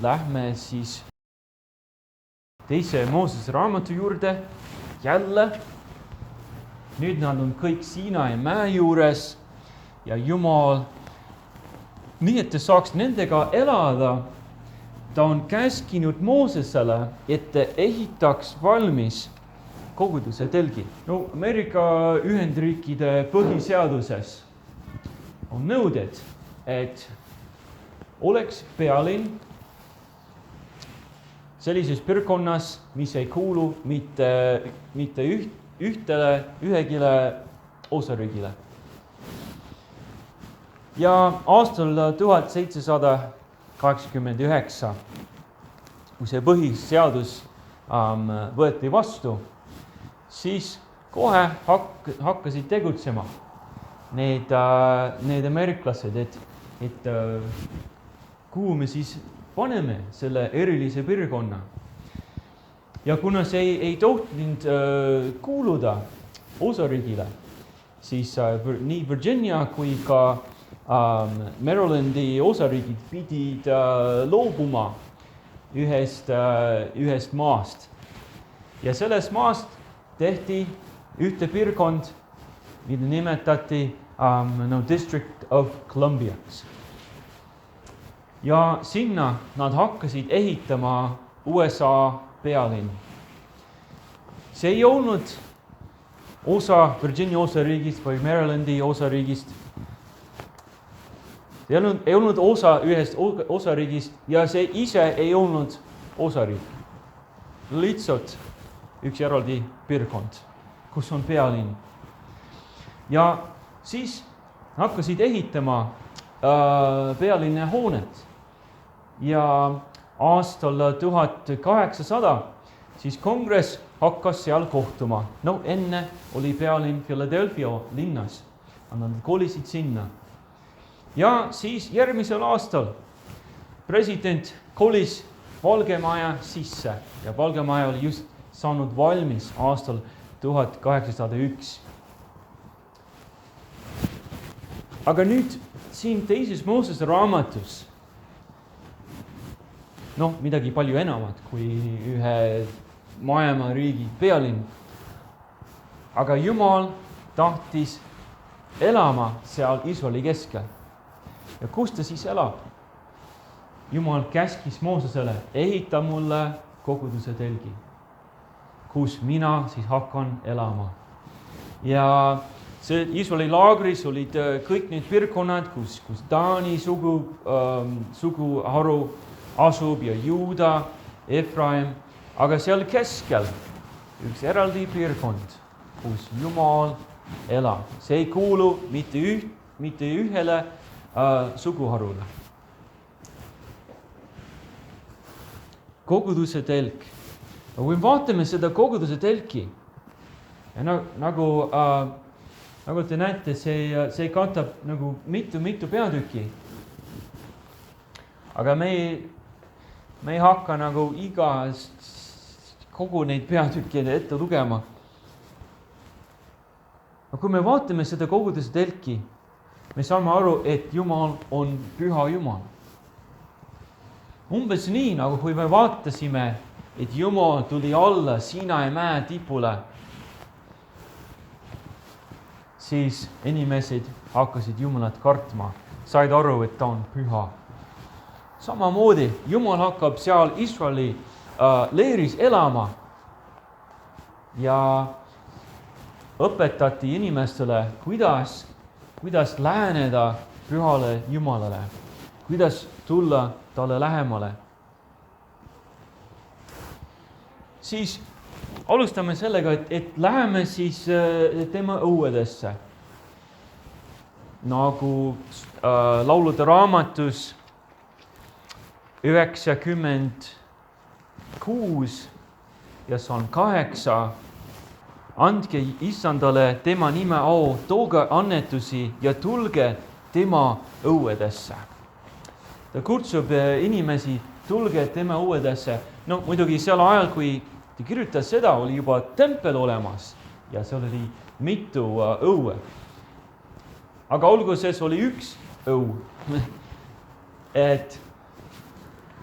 lähme siis teise Moosese raamatu juurde jälle. Nüüd nad on kõik Siinai mäe juures ja Jumal, nii et ta saaks nendega elada, ta on käskinud Moosesele, et ta ehitaks valmis koguduse telgi. No Ameerika Ühendriikide põhiseaduses on nõuded, et oleks pealinn sellises piirkonnas, mis ei kuulu mitte ühegile osariigile. Ja aastal 1789, kui see põhiseadus võeti vastu, siis kohe hakkasid tegutsema need ameeriklased, et kuhu me siis paneme selle erilise piirkonna. Ja kuna see ei tohtinud kuuluda osariigile, siis nii Virginia kui ka Marylandi osariigid pidid loobuma ühest maast. Ja sellest maast tehti ühte piirkond, mida nimetati District of Columbiaks. Ja sinna nad hakkasid ehitama USA pealinn. See ei olnud osa Virginia osariigist või Marylandi osariigist. See ei olnud osa ühest osariigist ja see ise ei olnud osariik. Lihtsalt üks eraldi piirkond, kus on pealinn. Ja siis hakkasid ehitama pealinna hoonet. Ja aastal 1800 siis kongress hakkas seal kohtuma. No enne oli pealinn Philadelphia linnas, nad kolisid sinna. Ja siis järgmisel aastal president kolis Valge Maja sisse ja Valge Maja oli just saanud valmis aastal 1801. Aga nüüd siin teises Moosese raamatus midagi palju enamat kui ühe maailma riigi pealinn. Aga Jumal tahtis elama seal Iisraeli keskel. Ja kus ta siis elab? Jumal käskis Moosesele, ehita mulle koguduse telgi, kus mina siis hakkan elama. Ja see Iisraeli laagris olid kõik need piirkonnad, kus Taani suguharu asub ja Juuda, Efraim, aga seal keskel üks eraldi piirkond, kus Jumal elab. See ei kuulu mitte ühele suguharule. Koguduse telk. Kui vaatame seda koguduse telki, nagu te näete, see katab nagu mitu peatükki. Aga me ei hakka nagu kogu neid peatükke ette lugema. Aga kui me vaatame seda koguduse telki, me saame aru, et Jumal on püha Jumal. Umbes nii, nagu kui me vaatasime, et Jumal tuli alla Siinai mäe tipule, siis inimesed hakkasid Jumalat kartma, said aru, et ta on püha. Samamoodi Jumal hakkab seal Iisraeli leeris elama ja õpetati inimestele, kuidas läheneda pühale Jumalale, kuidas tulla talle lähemale. Siis alustame sellega, et läheme siis tema õuedesse. Nagu laulude raamatus 96 ja Salm 8. Andke Issandale tema nime au, tooge annetusi ja tulge tema õuedesse. Ta kutsub inimesi, tulge tema õuedesse. No muidugi seal ajal, kui ta kirjutas seda, oli juba tempel olemas ja seal oli mitu õue. Aga alguses oli üks õu. Et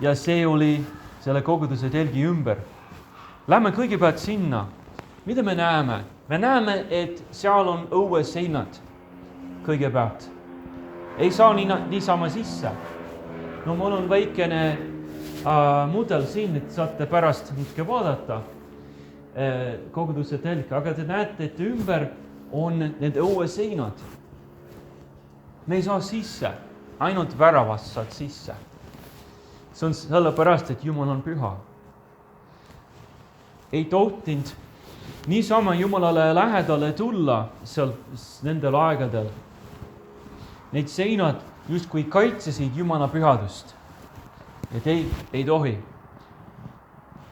ja see oli selle koguduse telgi ümber. Lähme kõigepealt sinna. Mida me näeme? Me näeme, et seal on õueseinad kõigepealt. Ei saa niisama sisse. No mul on väikene mudel siin, et saate pärast natuke vaadata koguduse telka, aga te näete, et ümber on need õueseinad. Me ei saa sisse, ainult väravast saad sisse. See on sellepärast, et Jumal on püha. Ei tohtinud niisama Jumalale lähedale tulla seal nendel aegadel. Need seinad justkui kaitsesid Jumala pühadust. Et ei tohi.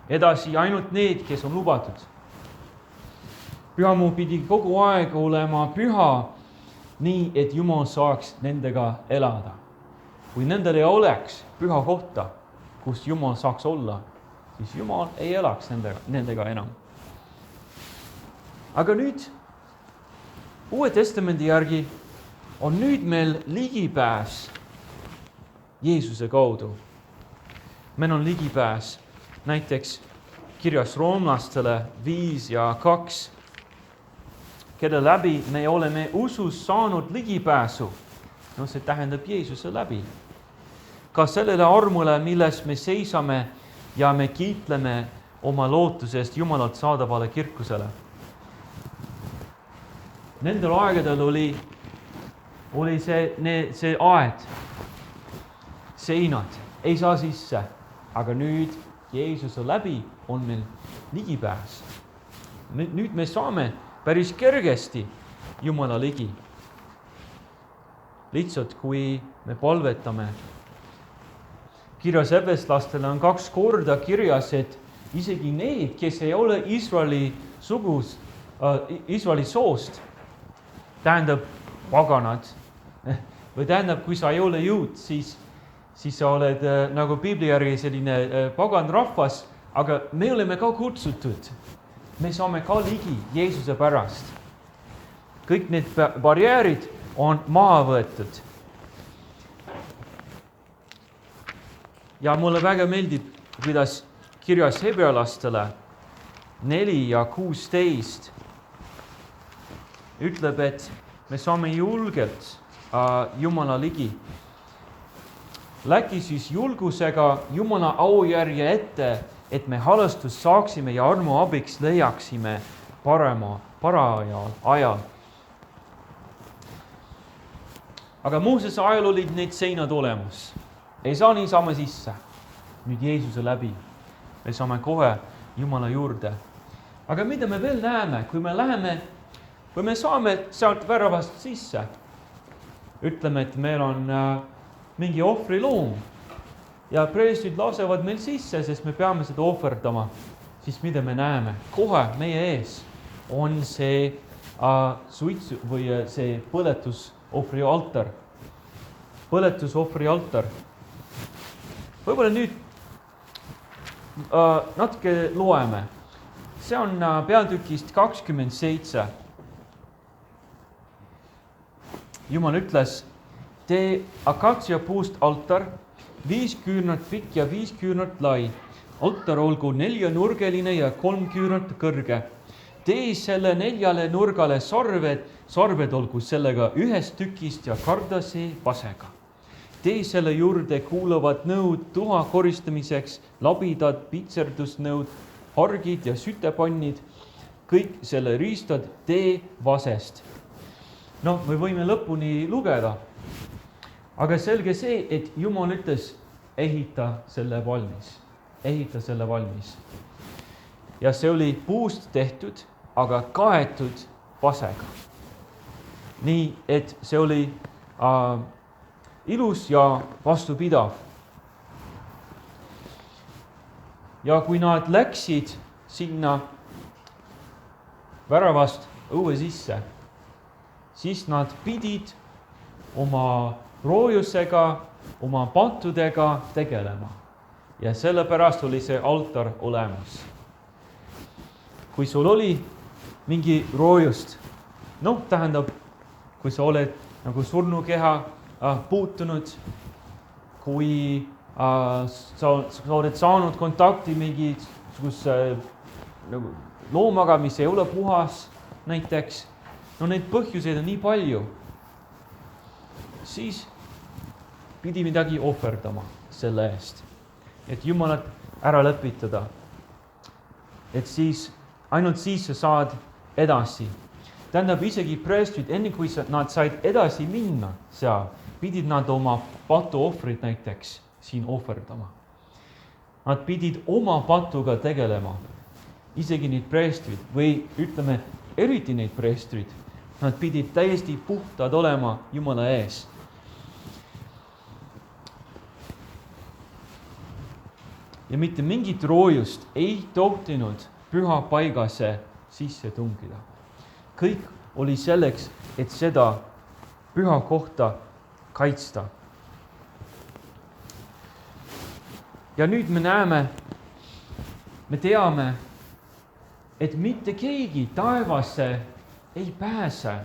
Edasi ainult need, kes on lubatud. Pühamuu pidi kogu aeg olema püha, nii et Jumal saaks nendega elada. Kui nendel ei oleks püha kohta, kus Jumal saaks olla, siis Jumal ei elaks nendega enam. Aga nüüd, Uue Testamendi järgi on nüüd meil ligipääs Jeesuse kaudu. Meil on ligipääs näiteks kirjas roomlastele 5:2, kelle läbi me oleme usus saanud ligipääsu. No see tähendab Jeesuse läbi. Ka sellele armule, milles me seisame ja me kiitleme oma lootusest Jumalalt saadavale kirkusele. Nendel aegadel oli see aed, seinad, ei saa sisse, aga nüüd Jeesuse läbi on meil ligipääs. Nüüd me saame päris kergesti Jumala ligi. Lihtsalt kui me palvetame. Kirjas efeslastele on 2 korda kirjas, et isegi need, kes ei ole Iisraeli soost, tähendab paganad, või tähendab, kui sa ei ole juut, siis sa oled nagu Piibli järgi selline pagan rahvas, aga me oleme ka kutsutud. Me saame ka ligi Jeesuse pärast. Kõik need barjäärid on maha võetud. Ja mulle väga meeldib, kuidas kirjas hebrealastele 4:16 ütleb, et me saame julgelt Jumala ligi. Läki siis julgusega Jumala aujärje ette, et me halastust saaksime ja armu abiks leiaksime parajal ajal. Aga Moosese ajal olid need seinad olemas. Ei saa niisama sisse. Nüüd Jeesuse läbi. Me saame kohe Jumala juurde. Aga mida me veel näeme, kui me saame sealt väravast sisse? Ütleme, et meil on mingi ohvriloom ja preestrid lasevad meil sisse, sest me peame seda ohverdama. Siis mida me näeme? Kohe meie ees on see suitsu või see põletusohvri altar. Põletusohvri altar. Võib-olla nüüd natuke loeme. See on peatükist 27. Jumal ütles, tee akatsiapuust altar, 5 küünart pikk ja 5 küünart lai. Altar olgu 4-nurgeline ja 3 küünart kõrge. Tee selle 4 nurgale sarved olgu sellega 1 tükist ja kardase pasega. Tee selle juurde kuuluvad nõud tuha koristamiseks, labidad, pitserdusnõud, hargid ja sütepannid, kõik selle riistad tee vasest. No, me võime lõpuni lugeda, aga selge see, et Jumal ütles, ehita selle valmis. Ehita selle valmis. Ja see oli puust tehtud, aga kaetud pasega. Nii, et see oli ilus ja vastupidav. Ja kui nad läksid sinna väravast õue sisse, siis nad pidid oma roojusega, oma patudega tegelema. Ja sellepärast oli see altar olemas. Kui sul oli mingi roojust, tähendab, kui sa oled nagu surnukeha puutunud, kui sa oled saanud kontakti mingisuguse nagu loomaga, mis ei ole puhas näiteks. No neid põhjuseid on nii palju. Siis pidi midagi ohverdama selle eest, et Jumalat ära lõpetada. Et siis, ainult siis sa saad edasi. Tähendab, isegi preestrid, enne kui nad said edasi minna seal, pidid nad oma patuohvrid näiteks siin ohverdama. Nad pidid oma patuga tegelema. Isegi need preestrid või ütleme, eriti need preestrid, nad pidid täiesti puhtad olema Jumala ees. Ja mitte mingit roojust ei tohtinud püha paigase sisse tungida. Kõik oli selleks, et seda püha kohta kaitsta. Ja nüüd me näeme, me teame, et mitte keegi taevasse ei pääse,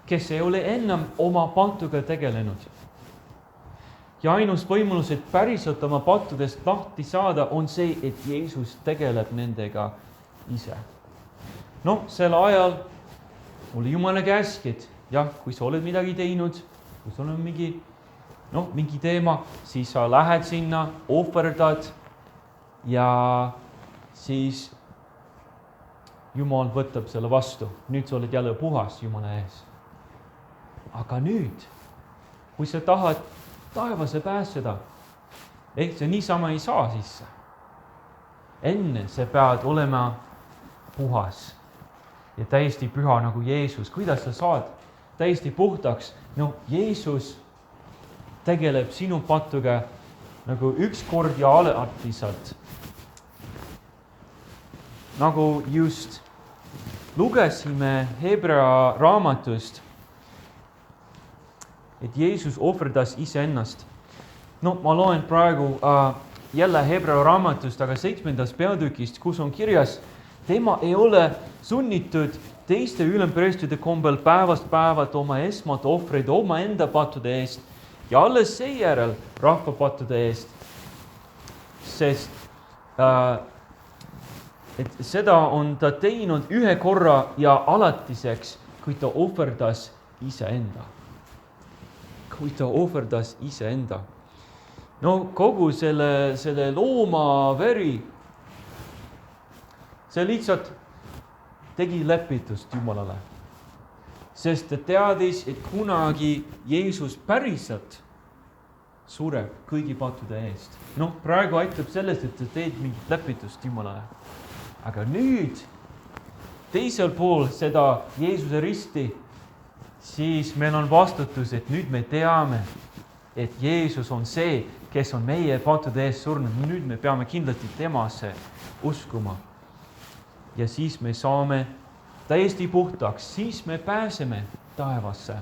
kes ei ole ennem oma patuga tegelenud. Ja ainus võimalus, et päriselt oma pattudest lahti saada, on see, et Jeesus tegeleb nendega ise. No, sel ajal oli Jumala käsk, et jah, kui sa oled midagi teinud, kui sul on mingi teema, siis sa lähed sinna, ohverdad ja siis Jumal võtab selle vastu. Nüüd sa oled jälle puhas Jumala ees. Aga nüüd, kui sa tahad taevasse pääseda, ehk see niisama ei saa sisse. Enne sa pead olema puhas ja täiesti püha nagu Jeesus. Kuidas sa saad täiesti puhtaks? No, Jeesus tegeleb sinu patuga nagu üks kord ja alatiselt. Nagu just lugesime Hebra raamatust, et Jeesus ohverdas iseennast. No, ma loen praegu jälle Hebra raamatust, aga 7. peatükist, kus on kirjas, tema ei ole sunnitud teiste ülempreestrite kombel päevast päevat oma esmalt ohvreid oma enda pattude eest ja alles seejärel rahva pattude eest. Sest et seda on ta teinud ühe korra ja alatiseks, kui ta ohverdas iseenda. No, kogu selle looma veri, see lihtsalt tegi lepitust Jumalale. Sest ta teadis, et kunagi Jeesus päriselt sureb kõigi pattude eest. No, praegu aitab sellest, et sa teed mingit lepitust Jumalale. Aga nüüd, teisel pool seda Jeesuse risti, siis meil on vastutus, et nüüd me teame, et Jeesus on see, kes on meie pattude ees surnud. Nüüd me peame kindlasti temasse uskuma. Ja siis me saame täiesti puhtaks, siis me pääseme taevasse.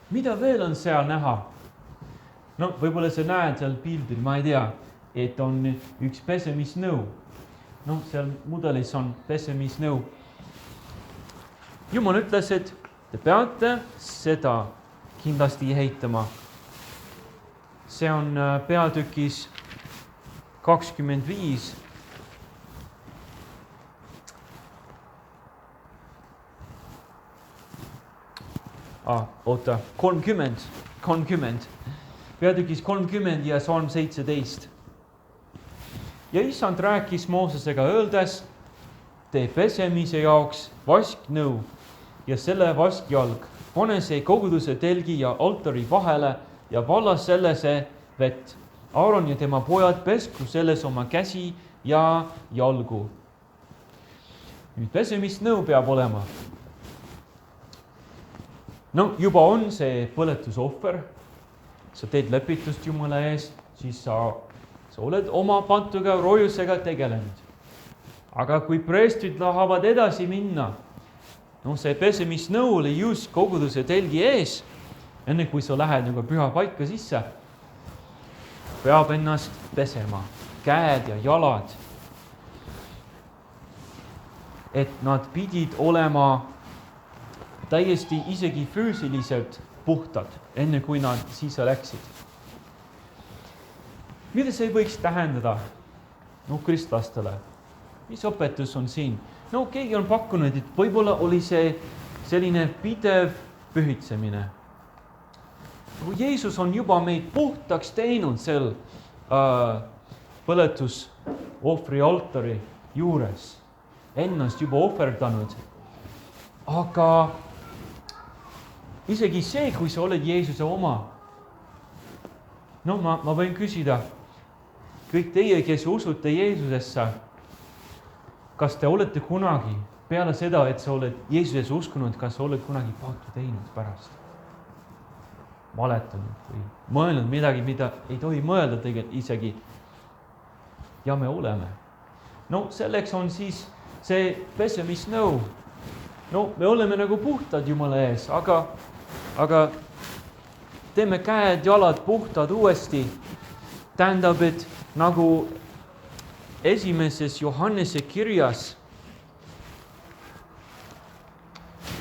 Mida veel on seal näha? No, võib-olla sa näed seal pildil, ma ei tea, et on üks pesemisnõu. No, seal mudelis on pesemisnõu. Jumal ütles, et te peate seda kindlasti ehitama. See on peatükis 25. Oota, 30. Peatükis 30 ja Salm 17. Ja Issand rääkis Moosesega öeldes, tee pesemise jaoks vasknõu ja selle vaskjalg, pane see koguduse telgi ja altari vahele ja valla sellese vett. Aaron ja tema pojad pesku selles oma käsi ja jalgu. Nüüd pesemisnõu peab olema. No, juba on see põletusohver. Sa teed lepitust Jumala ees, siis sa oled oma patuga, roojusega tegelenud. Aga kui preestrid tahavad edasi minna, no see pesemisnõu oli just koguduse telgi ees, enne kui sa lähed nagu püha paika sisse, peab ennast pesema, käed ja jalad. Et nad pidid olema täiesti isegi füüsiliselt puhtad, enne kui nad sisse läksid. mida see võiks tähendada kristlastele? Mis õpetus on siin? Keegi on pakkunud, et võib-olla oli see selline pidev pühitsemine. Kui Jeesus on juba meid puhtaks teinud seal põletusohvri altari juures, ennast juba ohverdanud, aga isegi see, kui sa oled Jeesuse oma, ma võin küsida, kõik teie, kes usute Jeesusesse, kas te olete kunagi peale seda, et sa oled Jeesuses uskunud, kas sa oled kunagi paatu teinud pärast? Valetanud või mõelnud midagi, mida ei tohi mõelda tegelikult isegi. Ja me oleme. Selleks on siis see pesemisnõu. Me oleme nagu puhtad Jumala ees, aga teeme käed, jalad puhtad uuesti. Tähendab, et nagu esimeses Johannese kirjas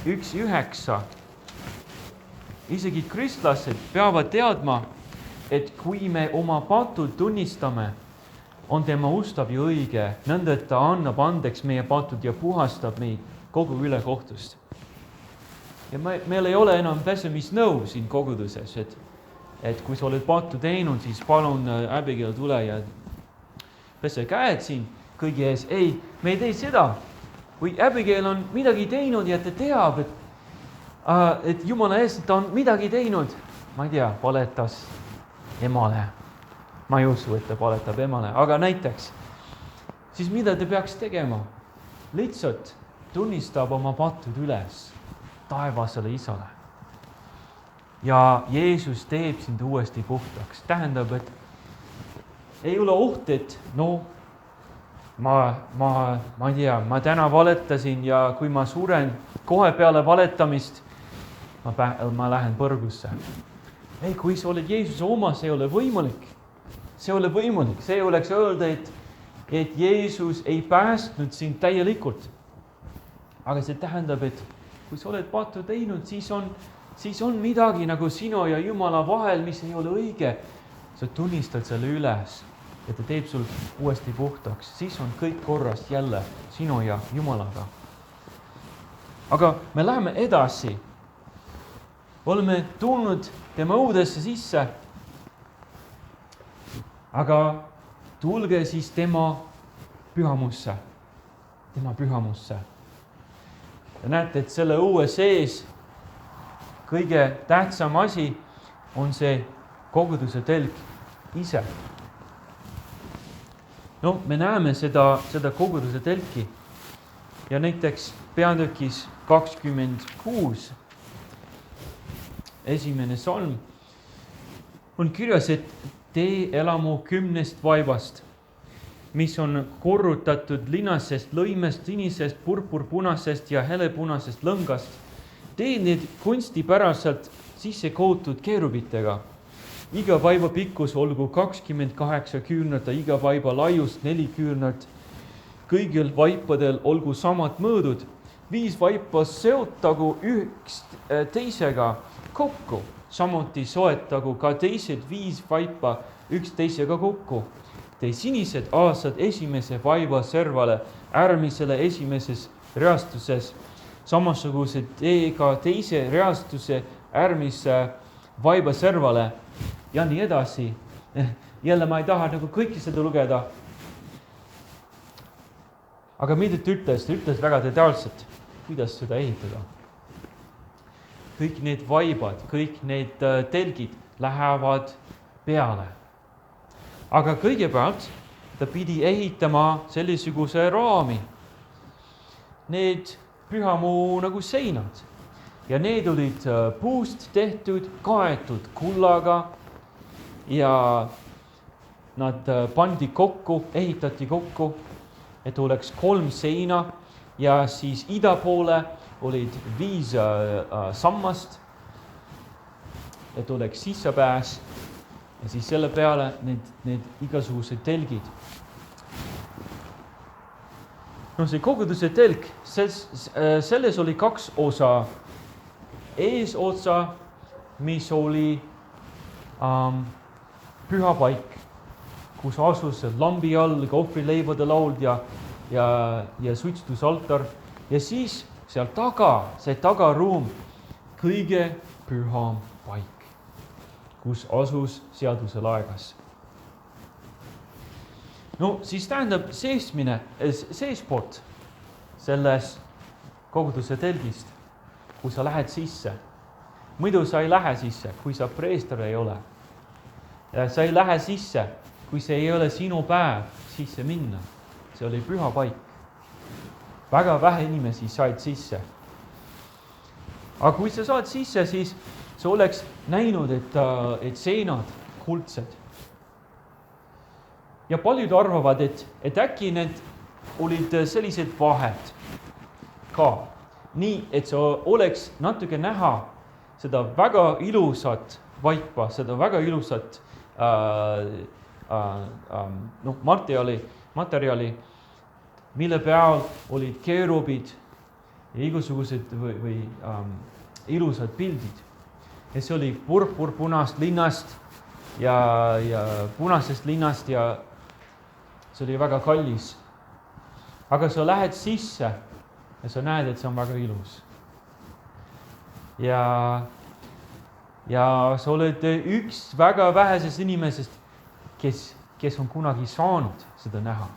1:9 isegi kristlased peavad teadma, et kui me oma patud tunnistame, on tema ustav ja õige, nõnda, et ta annab andeks meie patud ja puhastab meid kogu ülekohtust. Ja meil ei ole enam pesemisnõu siin koguduses, et kui sa oled paatu teinud, siis palun Abigail tule ja pese käed siin kõigi ees. Ei, me ei tee seda. Kui Abigail on midagi teinud ja ta teab, et Jumala ees ta on midagi teinud, ma ei tea, valetas emale. Ma ei usu, et ta valetab emale, aga näiteks, siis mida ta peaks tegema? Lihtsalt tunnistab oma patud üles taevasele Isale. Ja Jeesus teeb sind uuesti puhtaks. Tähendab, et ei ole oht, et ma ei tea, ma täna valetasin ja kui ma suren kohe peale valetamist, ma lähen põrgusse. Ei, kui sa oled Jeesuse oma, see ei ole võimalik. See ei ole võimalik. See oleks öelda, et Jeesus ei päästnud sind täielikult. Aga see tähendab, et kui sa oled paatu teinud, siis on midagi nagu sinu ja Jumala vahel, mis ei ole õige. Sa tunnistad selle üles, et ta teeb sul uuesti puhtaks. Siis on kõik korras jälle sinu ja Jumalaga. Aga me läheme edasi. Oleme tulnud tema õudesse sisse. Aga tulge siis tema pühamusse. Tema pühamusse. Ja näete, et selle õue sees kõige tähtsam asi on see koguduse telk ise. Me näeme seda koguduse telki ja näiteks peatükis 26 esimene salm on kirjas, et tee elamu 10 vaibast, mis on korrutatud linasest, lõimest, sinisest, purpurpunasest ja helepunasest lõngast. Tee need kunstipäraselt sisse kootud keerubitega. Iga vaiba pikkus olgu 28 küünart ja iga vaiba laius 4 küünart. Kõigil vaipadel olgu samad mõõdud. 5 vaipa seotagu üks teisega kokku. Samuti soetagu ka teised 5 vaipa üks teisega kokku. Tee sinised aastad esimese vaiba servale, äärmisele esimeses reastuses. Samasugused tee ka teise reastuse äärmise vaiba servale ja nii edasi. Jälle ma ei taha nagu kõiki seda lugeda. Aga mida ta ütles? Ta ütles väga detailselt, kuidas seda ehitada. Kõik need vaibad, kõik need telgid lähevad peale. Aga kõigepealt ta pidi ehitama sellisuguse raami. Need pühamu nagu seinad. Ja need olid puust tehtud, kaetud kullaga ja nad pandi kokku, ehitati kokku, et oleks 3 seina ja siis ida poole olid 5 sammast, et oleks sissepääs ja siis selle peale need igasugused telgid. See koguduse telk, selles oli 2 osa. Eesotsa, mis oli püha paik. kus asus lambi all ka ohvrileibade laud ja suitsutusaltar. Ja siis seal taga, see tagaruum, kõige püham paik, kus asus seaduse laegas. No siis tähendab seespoolt selles koguduse telgist, kui sa lähed sisse. Muidu sa ei lähe sisse, kui sa preester ei ole. Ja sa ei lähe sisse, kui see ei ole sinu päev sisse minna. See oli püha paik. Väga vähe inimesi said sisse. Aga kui sa saad sisse, siis sa oleks näinud, et seinad kuldsed. Ja paljud arvavad, et äkki need olid sellised vahed ka. Nii, et sa oleks natuke näha seda väga ilusat vaipa, seda väga ilusat materjali, mille peal olid keerubid ja igasugused või ilusad pildid. Ja see oli purpunast linnast ja punasest linnast ja see oli väga kallis. Aga sa lähed sisse ja sa näed, et see on väga ilus. Ja sa oled üks väga vähesest inimesest, kes on kunagi saanud seda näha.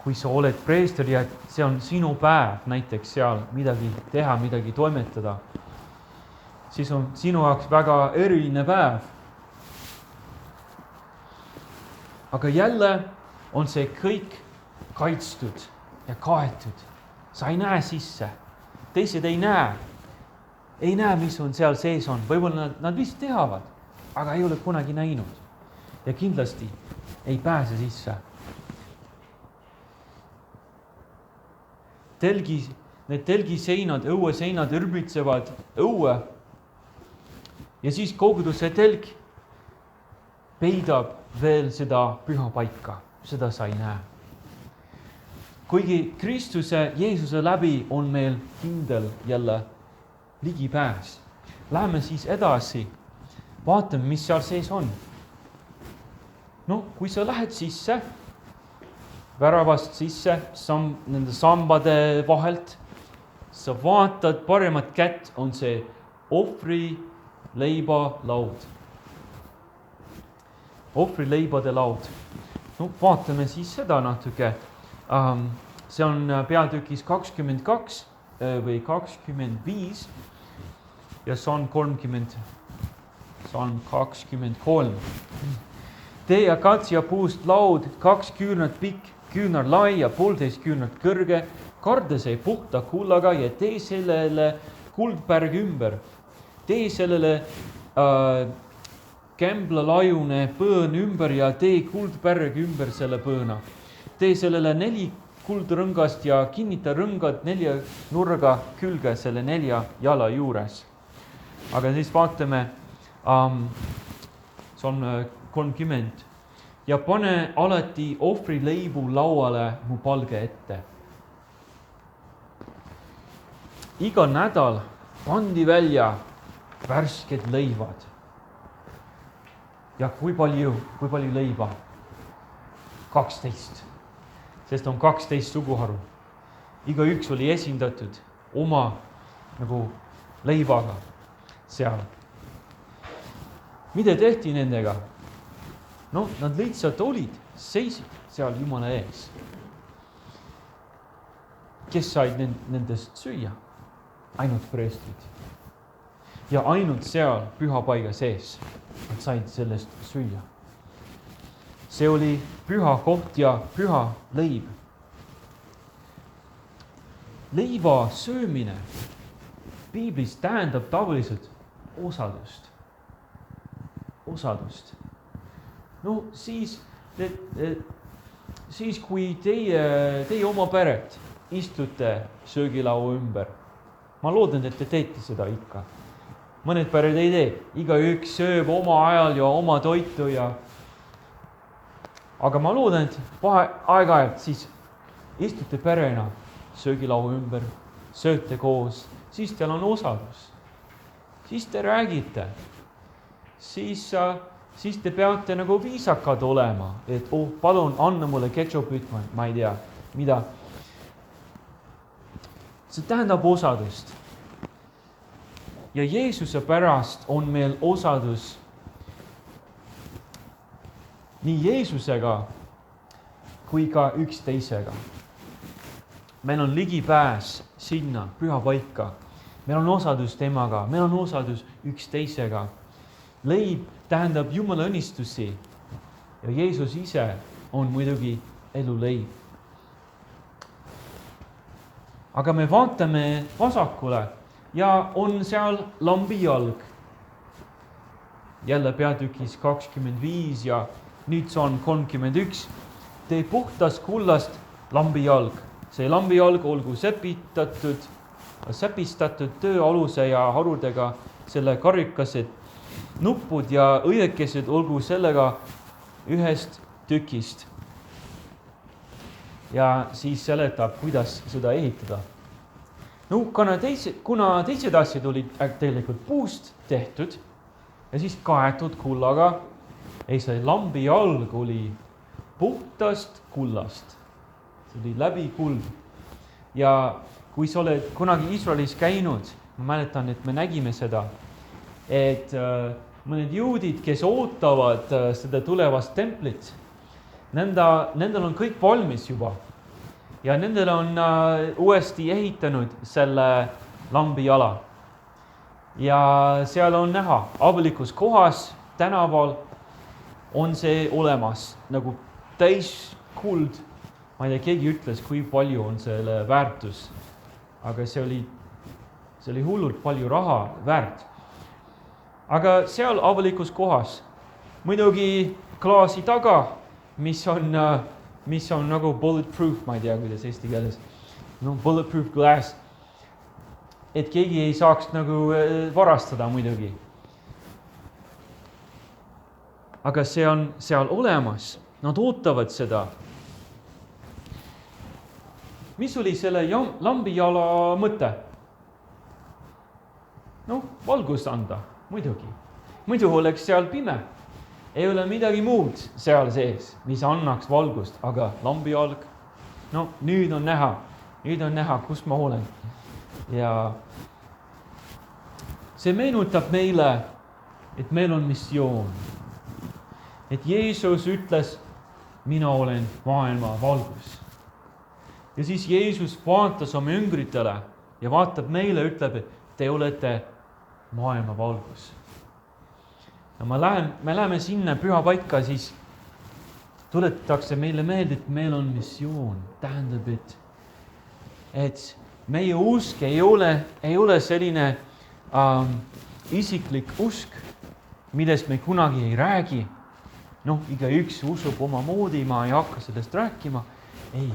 Kui sa oled preester ja see on sinu päev, näiteks seal midagi teha, midagi toimetada, siis on sinu jaoks väga eriline päev. Aga jälle on see kõik kaitstud ja kaetud. Sa ei näe sisse. Teised ei näe, mis on seal sees on. Võib-olla nad vist teavad, aga ei ole kunagi näinud. Ja kindlasti ei pääse sisse. Need telgiseinad, õueseinad ürbitsevad õue. Ja siis koguduse telg peidab veel seda püha paika. Seda sa ei näe. Kuigi Kristuse, Jeesuse läbi on meil kindel jälle ligipääs. Läheme siis edasi. Vaatame, mis seal sees on. No, kui sa lähed sisse, väravast sisse, nende sambade vahelt, sa vaatad paremat kätt, on see ohvrileiba laud. Ohvrileibade laud. No, vaatame siis seda natuke. See on peatükis 22 või 25 ja Salm 30, Salm 23. Tee akatsia puust laud, 2 küünart pikk, küünар lai ja 1,5 küünart kõrge, karde see puhta kullaga ja tee sellele kuldpärg ümber. Tee sellele kämbla laiune põõn ümber ja tee kuldpärg ümber selle põõna. Tee sellele 4 kuldrõngast ja kinnita rõngad 4 nurga külge selle 4 jala juures. Aga siis vaatame Salm 30. Ja pane alati ohvrileibu lauale mu palge ette. Iga nädal pandi välja värsked leivad. Ja kui palju leiba? 12. Sest on 12 suguharu. Iga üks oli esindatud oma leivaga seal. Mida tehti nendega? No, nad lihtsalt seisid seal Jumala ees. Kes said nendest süüa? Ainult preestrid. Ja ainult seal püha paiga sees nad said sellest süüa. See oli püha koht ja püha leib. Leiva söömine Piiblis tähendab tavaliselt osadust. No siis kui teie oma peret istute söögilaua ümber, ma loodan, et te teete seda ikka. Mõned pered ei tee, iga üks sööb oma ajal ja oma toitu aga ma loodan, et aeg-ajalt siis istute perena söögilaua ümber, sööte koos, siis teil on osadus. Siis te räägite. Siis siis te peate nagu viisakad olema, et palun anna mulle ketšupit, ma ei tea, mida. See tähendab osadust. Ja Jeesuse pärast on meil osadus nii Jeesusega kui ka üksteisega. Meil on ligipääs sinna püha paika. Meil on osadus temaga, meil on osadus üksteisega. Leib tähendab Jumala õnnistusi ja Jeesus ise on muidugi elu leib. Aga me vaatame vasakule ja on seal lambijalg. Jälle peatükis 25 ja nüüd on 31. Tee puhtast kullast lambijalg. See lambijalg olgu säpistatud tööaluse ja harudega, selle karikased, nuppud ja õiekesed olgu sellega ühest tükist. Ja siis seletab, kuidas seda ehitada. No, kuna teised asjad olid tegelikult puust tehtud ja siis kaetud kullaga, see lambi jalg oli puhtast kullast. See oli läbi kuld. Ja kui sa oled kunagi Iisraelis käinud, ma mäletan, et me nägime seda, et mõned juudid, kes ootavad seda tulevast templit, nendel on kõik valmis juba. Ja nendel on uuesti ehitanud selle lambi jala. Ja seal on näha, avalikus kohas, tänaval on see olemas, nagu täis kuld. Ma ei tea, keegi ütles, kui palju on selle väärtus. Aga see oli hullult palju raha väärt. Aga seal avalikus kohas, muidugi klaasi taga, mis on nagu bulletproof, ma ei tea, kuidas eesti keeles, bulletproof glass, et keegi ei saaks nagu varastada muidugi. Aga see on seal olemas, nad ootavad seda. Mis oli selle lambijala mõte? Valgust anda, muidugi. Muidu oleks seal pime. Ei ole midagi muud seal sees, mis annaks valgust, aga lambijalg, nüüd on näha, kus ma olen. Ja see meenutab meile, et meil on missioon. Et Jeesus ütles, mina olen maailma valgus. Ja siis Jeesus vaatas oma üngritele ja vaatab meile, ütleb, et te olete maailma valgus. Ja me läheme sinna püha paika, siis tuletatakse meile meelde, et meil on missioon. Tähendab, et meie usk ei ole selline isiklik usk, millest me kunagi ei räägi. Igaüks usub oma moodi, ma ei hakka sellest rääkima. Ei,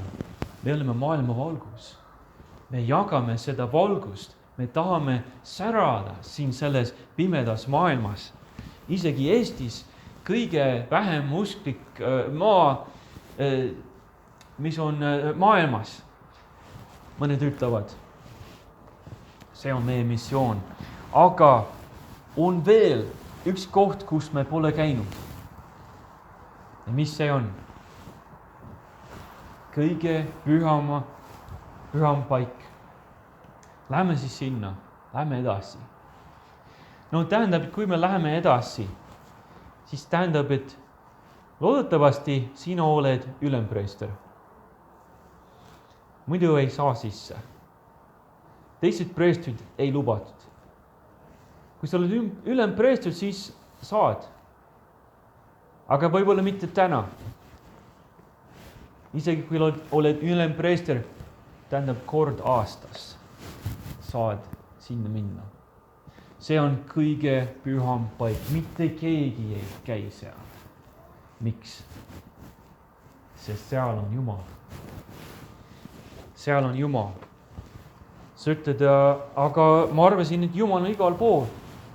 me oleme maailma valgus. Me jagame seda valgust. Me tahame särada siin selles pimedas maailmas. Isegi Eestis kõige vähem usklik maa, mis on maailmas. Mõned ütlevad, see on meie missioon. Aga on veel üks koht, kus me pole käinud. Ja mis see on? Kõige püham paik. Läheme siis sinna, läheme edasi. Tähendab, et kui me läheme edasi, siis tähendab, et loodetavasti sina oled ülempreester. Muidu ei saa sisse. Teised preestrid ei lubatud. Kui sa oled ülempreester, siis saad. Aga võib-olla mitte täna. Isegi kui oled ülempreester, tähendab kord aastas saad sinna minna. See on kõige püham paik. Mitte keegi ei käi seal. Miks? Sest seal on Jumal. Seal on Jumal. Sa ütled, aga ma arvasin, et Jumal on igal pool.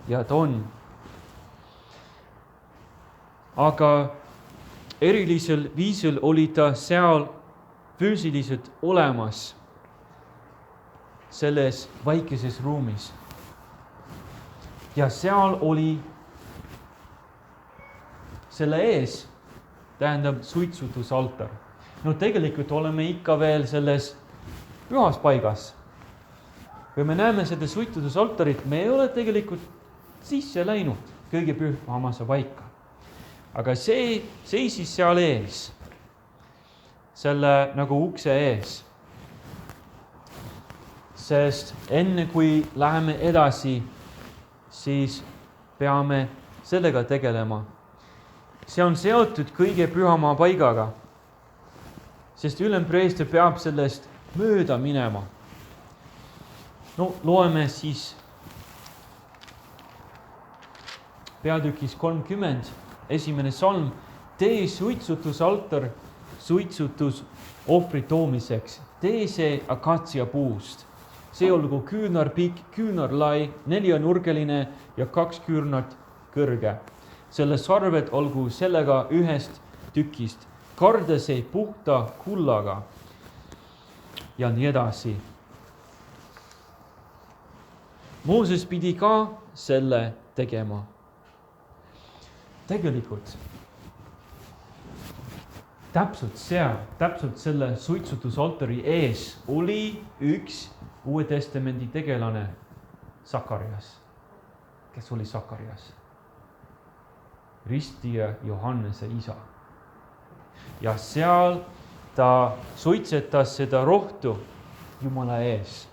Ja ta on. Aga erilisel viisil oli ta seal füüsiliselt olemas selles väikeses ruumis. Ja seal oli selle ees tähendab suitsutusaltar. No tegelikult oleme ikka veel selles pühas paigas. Kui me näeme seda suitsutusaltarit, me ei ole tegelikult sisse läinud kõige pühamasse paika. Aga see seisis seal ees, selle nagu ukse ees. Sest enne kui läheme edasi, siis peame sellega tegelema. See on seotud kõige pühama paigaga, sest ülempreester peab sellest mööda minema. No loeme siis peatükis 30, esimene salm. Tee suitsutusaltar suitsutusohvri toomiseks. Tee see akatsia puust. See olgu küünarpikk, küünarlai, 4-nurgeline ja 2 küünart kõrge. Selle sarved olgu sellega ühest tükist. Karda see puhta kullaga ja nii edasi. Mooses pidi ka selle tegema. Tegelikult täpselt selle suitsutusaltari ees oli üks Uue Testamendi tegelane, Sakarias. Kes oli Sakarias? Ristija Johannese isa. Ja seal ta suitsetas seda rohtu Jumala ees.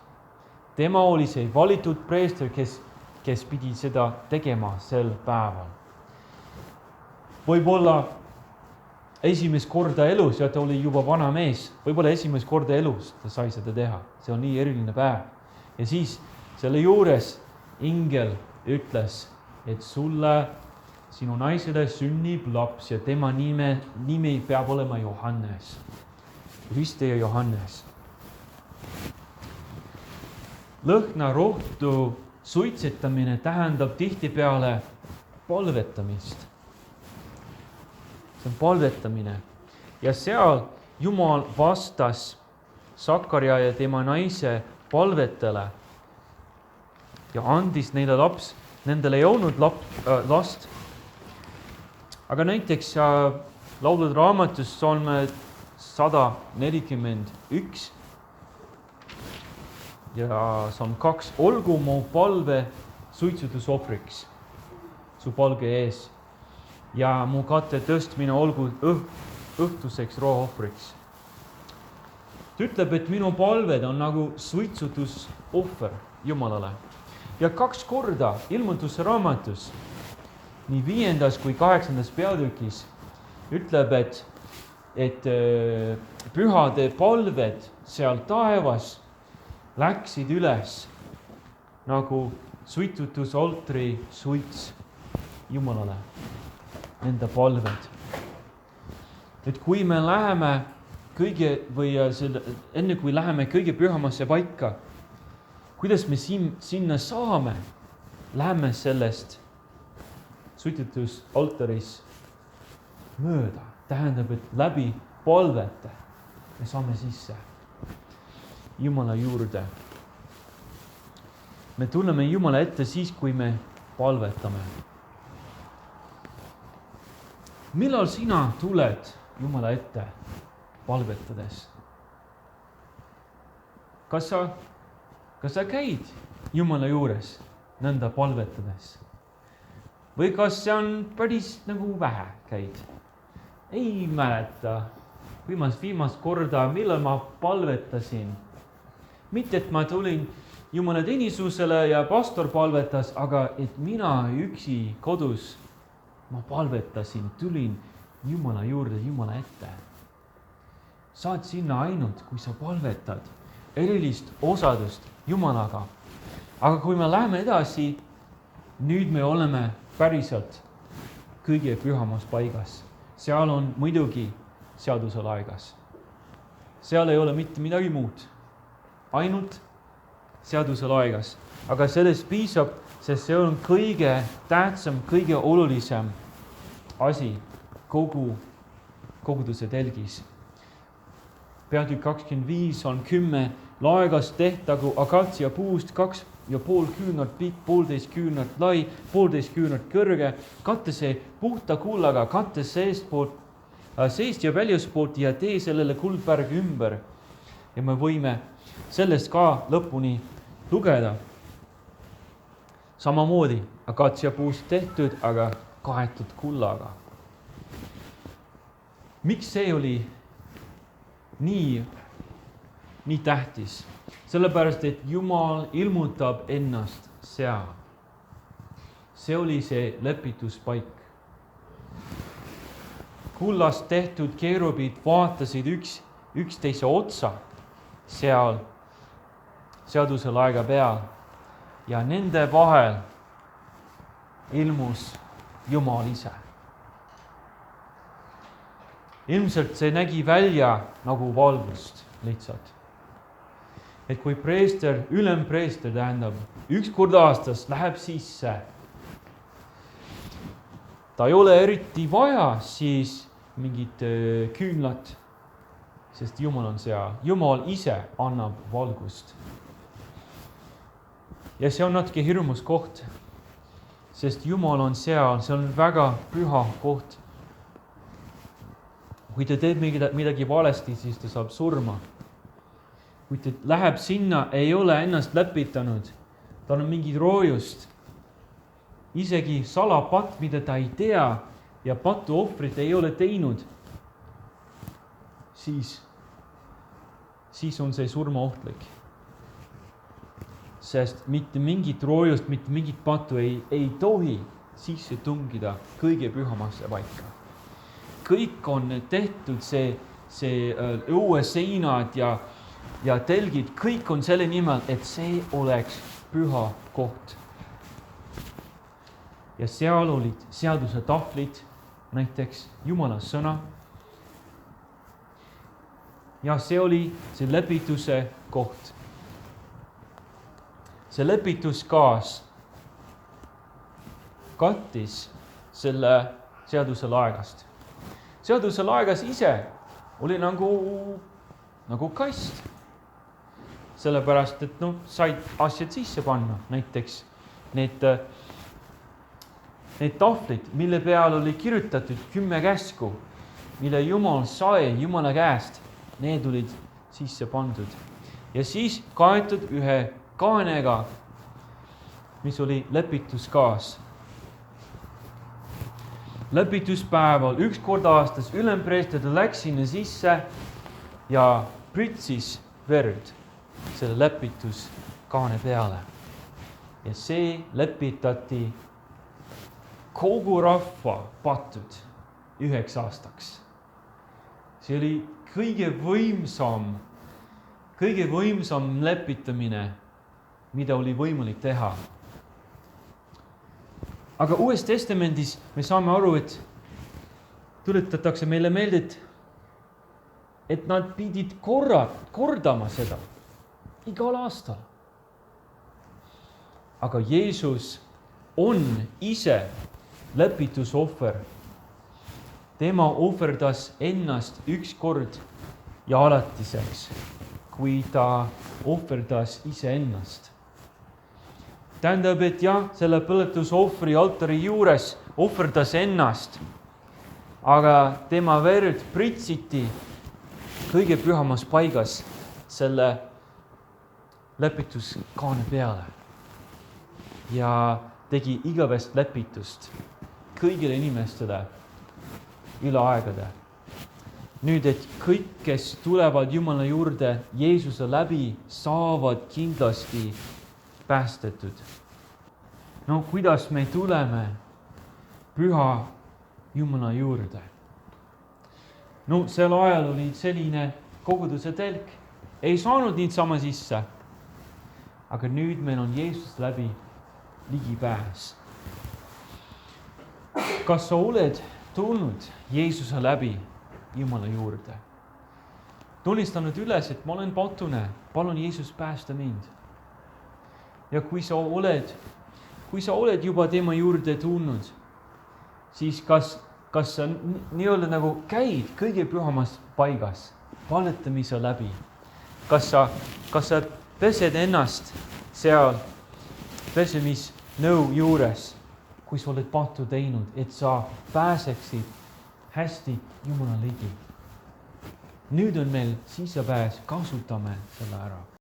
Tema oli see valitud preester, kes pidi seda tegema sel päeval. Võib-olla esimest korda elus, ja ta oli juba vana mees, võib-olla esimest korda elus ta sai seda teha. See on nii eriline päev. Ja siis selle juures ingel ütles, et sulle, sinu naisele sünnib laps ja tema nimi peab olema Johannes. Ristija Johannes. Lõhnarohtu suitsetamine tähendab tihtipeale palvetamist. See on palvetamine. Ja seal Jumal vastas Sakaria ja tema naise palvetele ja andis neile laps. Nendele ei olnud last. Aga näiteks laulude raamatus salm 141 ja salm 2. Olgu mu palve suitsutusohvriks su palge ees ja mu kate tõstmine olgu õhtuseks roohvriks. Ta ütleb, et minu palved on nagu suitsutusohver Jumalale. Ja 2 korda ilmutuse raamatus, nii 5. kui 8. peatükis, ütleb, et pühade palved seal taevas läksid üles nagu suitsutusaltri suits Jumalale. Nende palved. Et kui me läheme enne kui läheme kõige pühamasse paika, kuidas me sinna saame, läheme sellest suitsutusaltaris mööda. Tähendab, et läbi palvete me saame sisse Jumala juurde. Me tunneme Jumala ette siis, kui me palvetame. Millal sina tuled Jumala ette palvetades? Kas sa käid Jumala juures nõnda palvetades? Või kas see on päris nagu vähe käid? Ei mäleta viimast korda, millal ma palvetasin. Mitte, et ma tulin Jumala teenisusele ja pastor palvetas, aga et mina üksi kodus ma palvetasin, tulin Jumala juurde, Jumala ette. Saad sinna ainult, kui sa palvetad erilist osadust Jumalaga. Aga kui me läheme edasi, nüüd me oleme päriselt kõige pühamas paigas. Seal on muidugi seaduse laigas. Seal ei ole mitte midagi muud. Ainult seaduse laigas. Aga sellest piisab, sest see on kõige tähtsam, kõige olulisem asi kogu koguduse telgis. Peatükk 25 on 10. Laegas tehtagu akatsia puust 2 ja pool küünart pikk, 1,5 küünart lai, 1,5 küünart kõrge, katta see puhta kullaga, katta seest ja väljaspoolt ja tee sellele kuldpärgi ümber. Ja me võime sellest ka lõpuni lugeda. Samamoodi akatsiapuust tehtud, aga kaetud kullaga. Miks see oli nii tähtis? Sellepärast, et Jumal ilmutab ennast seal. See oli see lepituspaik. Kullast tehtud keerubid vaatasid üksteise otsa seal seaduselaega peal ja nende vahel ilmus Jumal ise. Ilmselt see nägi välja nagu valgust lihtsalt. Et kui preester, ülempreester tähendab, üks kord aastas läheb sisse, ta ei ole eriti vaja siis mingit küünlat, sest Jumal on seal. Jumal ise annab valgust. Ja see on natuke hirmus koht, sest Jumal on seal, see on väga püha koht. Kui ta teeb midagi valesti, siis ta saab surma. Kui ta läheb sinna, ei ole ennast läpitanud, tal on mingid roojust, isegi salapatt, mida ta ei tea ja patuohvrit ei ole teinud, siis on see surmaohtlik. Sest mitte mingit roojust, mitte mingit patu ei tohi sisse tungida kõige pühamasse paika. Kõik on tehtud, see õueseinad ja telgid, kõik on selle nimel, et see oleks püha koht. Ja seal olid seaduse tahvlid, näiteks Jumala sõna. Ja see oli see lepituse koht. See lepituskaas kattis selle seaduselaegast. Seaduselaegas ise oli nagu kast. Sellepärast, et said asjad sisse panna. Näiteks need tahvlid, mille peal oli kirjutatud 10 käsku, mille Jumal sai Jumala käest, need olid sisse pandud. Ja siis kaetud ühe kaanega, mis oli lepituskaas. Lepituspäeval üks kord aastas ülempreester läks sinna sisse ja pritsis verd selle lepituskaane peale. Ja see lepitati kogu rahva patud 1 aastaks. See oli kõige võimsam lepitamine, mida oli võimalik teha. Aga Uues Testamendis me saame aru, et tuletatakse meile meelde, et nad pidid kordama seda igal aastal. Aga Jeesus on ise lepitusohver. Tema ohverdas ennast üks kord ja alatiseks, kui ta ohverdas iseennast. Tähendab, et jah, selle põletusohvri altari juures ohverdas ennast, aga tema verd pritsiti kõige pühamas paigas selle lepituskaane peale ja tegi igavest lepitust kõigile inimestele üle aegade. Nüüd, et kõik, kes tulevad Jumala juurde Jeesuse läbi, saavad kindlasti päästetud. No kuidas me tuleme püha Jumala juurde? No sel ajal oli selline koguduse telk. Ei saanud niisama sisse. Aga nüüd meil on Jeesus läbi ligipääs. Kas sa oled tulnud Jeesuse läbi Jumala juurde? Tunnistanud üles, et ma olen patune. Palun Jeesus päästa mind. Ja kui sa oled juba tema juurde tulnud, siis kas sa nii-öelda nagu käid kõige pühamas paigas paletamise läbi? Kas sa pesed ennast seal pessemisnõu juures, kui sa oled pattu teinud, et sa pääseksid hästi Jumala ligi. Nüüd on meil sissepääs, kasutame selle ära.